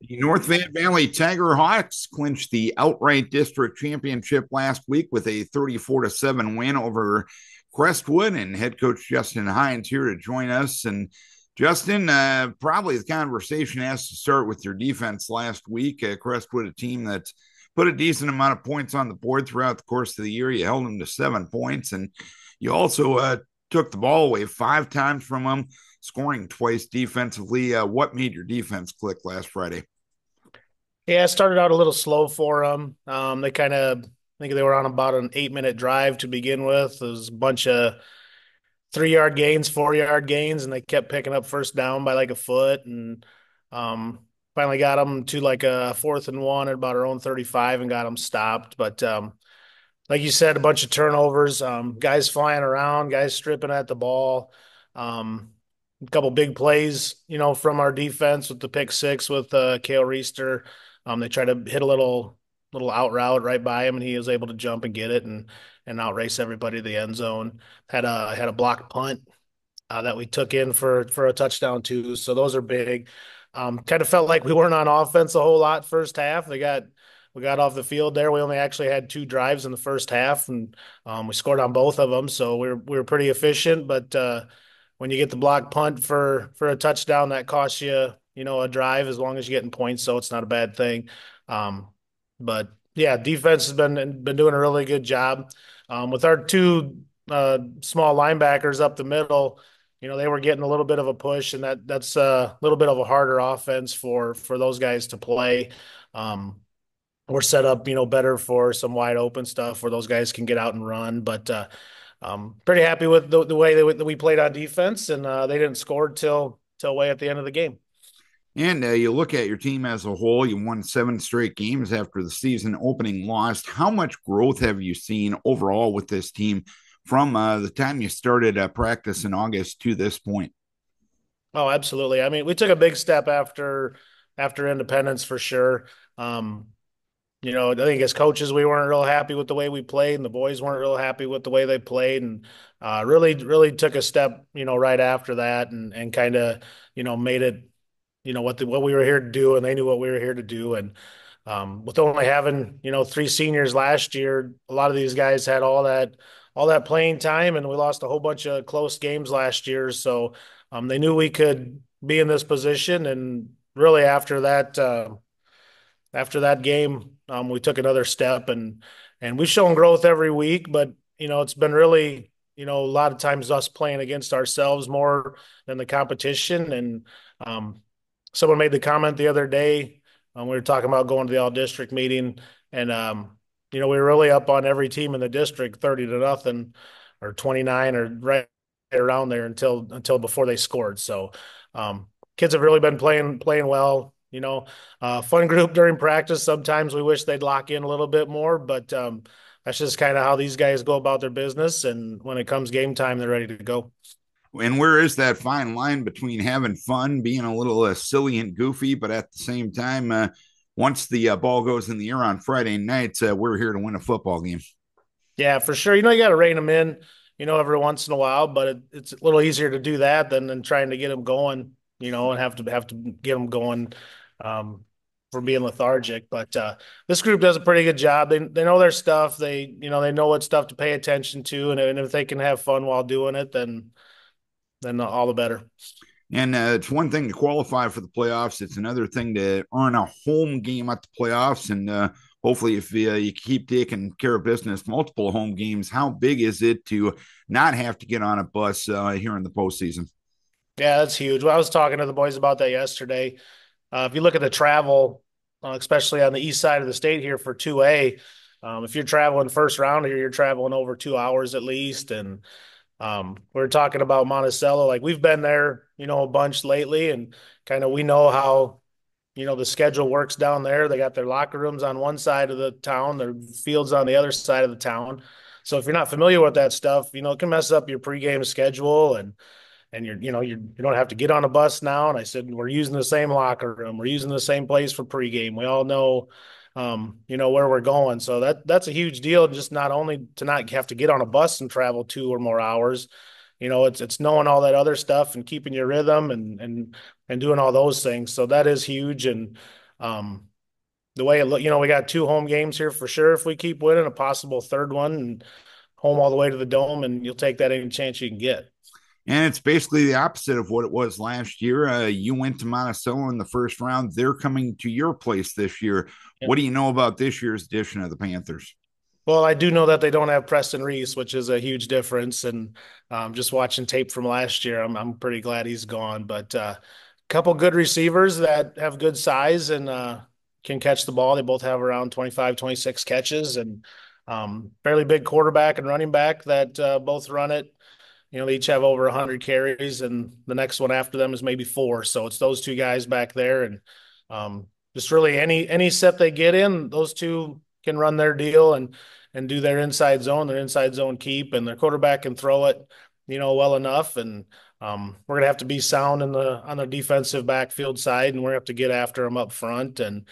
The North Fayette Valley Tiger Hawks clinched the outright district championship last week with a 34-7 win over Crestwood, and head coach Justin Heins here to join us. And Justin, probably the conversation has to start with your defense last week. Crestwood, a team that's put a decent amount of points on the board throughout the course of the year. You held them to 7 points, and you also took the ball away 5 times from them, scoring twice defensively. What made your defense click last Friday? Yeah, it started out a little slow for them. They kind of, I think they were on about an 8-minute drive to begin with. There was a bunch of 3-yard gains, 4-yard gains, and they kept picking up first down by like a foot. And um, finally got them to like a 4th and 1 at about our own 35 and got them stopped. But like you said, a bunch of turnovers, guys flying around, guys stripping at the ball. Um, a couple big plays, from our defense with the pick six with Kale Reister. They tried to hit a little out route right by him, and he was able to jump and get it and outrace everybody to the end zone. Had a blocked punt that we took in for a touchdown too. So those are big. Kind of felt like we weren't on offense a whole lot first half. We got off the field there. We only actually had 2 drives in the first half, and we scored on both of them. So we were pretty efficient. But when you get the block punt for a touchdown, that costs you a drive as long as you're getting points. So it's not a bad thing. Um, but yeah, defense has been doing a really good job with our two small linebackers up the middle. They were getting a little bit of a push, and that's a little bit of a harder offense for those guys to play. Um, we're set up, better for some wide open stuff where those guys can get out and run. But pretty happy with the way that we played on defense, and they didn't score till way at the end of the game. And you look at your team as a whole, you won 7 straight games after the season opening loss. How much growth have you seen overall with this team from the time you started practice in August to this point? Oh, absolutely. I mean, we took a big step after independence for sure. Um, I think as coaches, we weren't real happy with the way we played, and the boys weren't real happy with the way they played, and really took a step, right after that, and kind of, made it, what we were here to do, and they knew what we were here to do, and with only having, 3 seniors last year, a lot of these guys had all that playing time, and we lost a whole bunch of close games last year, so they knew we could be in this position, and really after that game, we took another step and we've shown growth every week, but it's been really, a lot of times us playing against ourselves more than the competition. And someone made the comment the other day, we were talking about going to the all district meeting, and we were really up on every team in the district 30-0 or 29 or right around there until before they scored. So kids have really been playing well. Fun group during practice. Sometimes we wish they'd lock in a little bit more, but that's just kind of how these guys go about their business. And when it comes game time, they're ready to go. And where is that fine line between having fun, being a little silly and goofy, but at the same time, once the ball goes in the air on Friday nights, we're here to win a football game. Yeah, for sure. You got to rein them in, every once in a while, but it's a little easier to do that than trying to get them going, and have to get them going for being lethargic. But this group does a pretty good job. They know their stuff. They know what stuff to pay attention to, and if they can have fun while doing it, then all the better. And it's one thing to qualify for the playoffs. It's another thing to earn a home game at the playoffs. And hopefully, if you keep taking care of business, multiple home games, how big is it to not have to get on a bus here in the postseason? Yeah, that's huge. Well, I was talking to the boys about that yesterday. If you look at the travel, especially on the east side of the state here for 2A, if you're traveling first round here, you're traveling over 2 hours at least. And we're talking about Monticello. Like we've been there, a bunch lately, and kind of we know how, the schedule works down there. They got their locker rooms on one side of the town, their fields on the other side of the town. So if you're not familiar with that stuff, it can mess up your pregame schedule, and you don't have to get on a bus now. And I said, we're using the same locker room. We're using the same place for pregame. We all know, where we're going. So that's a huge deal. Just not only to not have to get on a bus and travel 2 or more hours, it's knowing all that other stuff and keeping your rhythm and doing all those things. So that is huge. And Um, the way it look, we got 2 home games here for sure. If we keep winning, a possible third one, and home all the way to the dome, and you'll take that any chance you can get. And it's basically the opposite of what it was last year. You went to Monticello in the first round. They're coming to your place this year. What do you know about this year's edition of the Panthers? Well, I do know that they don't have Preston Reese, which is a huge difference. And just watching tape from last year, I'm pretty glad he's gone. But a couple good receivers that have good size and can catch the ball. They both have around 25, 26 catches, and fairly big quarterback and running back that both run it. They each have over 100 carries, and the next one after them is maybe 4. So it's those two guys back there, and just really any set they get in, those two can run their deal and do their inside zone keep, and their quarterback can throw it, well enough. And we're gonna have to be sound on the defensive backfield side, and we're gonna have to get after them up front. And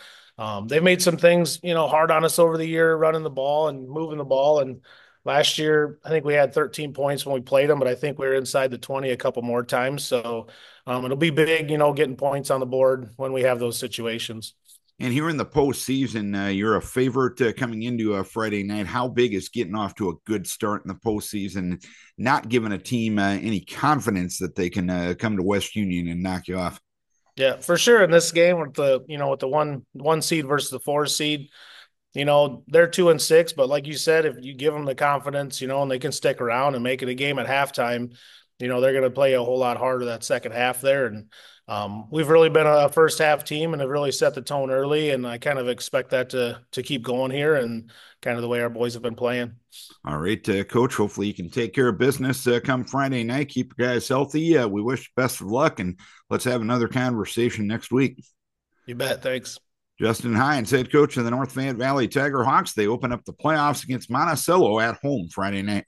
they've made some things, hard on us over the year, running the ball and moving the ball. And last year, I think we had 13 points when we played them, but I think we were inside the 20 a couple more times. So it'll be big, getting points on the board when we have those situations. And here in the postseason, you're a favorite coming into a Friday night. How big is getting off to a good start in the postseason, not giving a team any confidence that they can come to West Union and knock you off? Yeah, for sure. In this game with the one seed versus the 4 seed, they're 2-6, but like you said, if you give them the confidence, and they can stick around and make it a game at halftime, they're going to play a whole lot harder that second half there. And we've really been a first half team and have really set the tone early. And I kind of expect that to keep going here, and kind of the way our boys have been playing. All right, Coach, hopefully you can take care of business come Friday night. Keep your guys healthy. We wish you best of luck, and let's have another conversation next week. You bet. Thanks. Justin Heins, head coach of the North Fayette Valley Tiger Hawks. They open up the playoffs against Monticello at home Friday night.